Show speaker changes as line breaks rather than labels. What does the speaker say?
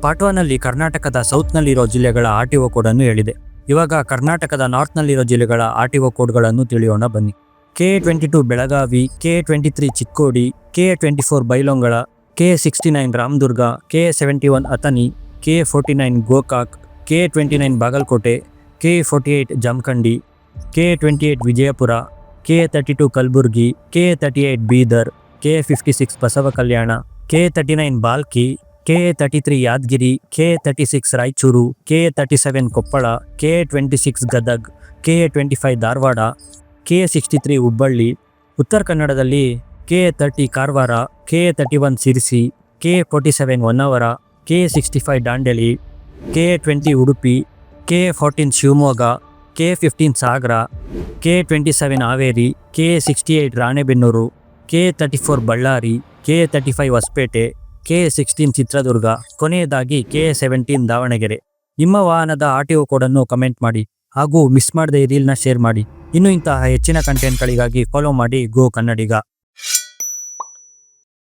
Part 1 ನಲ್ಲಿ ಕರ್ನಾಟಕದ ಸೌತ್ನಲ್ಲಿರೋ ಜಿಲ್ಲೆಗಳ RTO ಕೋಡನ್ನು ಹೇಳಿದೆ. ಇವಾಗ ಕರ್ನಾಟಕದ ನಾರ್ತ್ನಲ್ಲಿರೋ ಜಿಲ್ಲೆಗಳ RTO ಕೋಡ್ಗಳನ್ನು ತಿಳಿಯೋಣ ಬನ್ನಿ. KA22 Belagavi, KA23 Chikkodi, KA24 ಬೈಲೊಂಗಲ, KA69 Ramdurg, KA71 Athani, KA49 Gokak, KA29 Bagalkot, KA48 Jamkhandi, KA28 Vijayapura, KA32 Kalaburagi, KA38 Bidar, KA56 Basavakalyan, KA39 Bhalki, KA33 Yadgir, KA36 Raichur, KA37 Koppal, KA26 Gadag, KA25 Dharwad, KA63 Hubballi. ಉತ್ತರ ಕನ್ನಡದಲ್ಲಿ KA30 Karwar, KA31 Sirsi, KA47 Honnavar, KA65 Dandeli, KA20 Udupi, KA14 Shivamogga, KA15 ಸಾಗರ, KA27 Haveri, KA68 Ranebennur, KA34 Ballari, KA35 Hosapete, KA16 Chitradurga, ಕೊನೆಯದಾಗಿ KA17 Davanagere. ನಿಮ್ಮ ವಾಹನದ RTO ಕೋಡನ್ನು comment ಮಾಡಿ ಹಾಗೂ miss ಮಾಡದೆ ಈ ರೀಲ್ನ ಶೇರ್ ಮಾಡಿ. ಇನ್ನು ಇಂತಹ ಹೆಚ್ಚಿನ ಕಂಟೆಂಟ್ಗಳಿಗಾಗಿ ಫಾಲೋ ಮಾಡಿ ಗೋ ಕನ್ನಡಿಗ.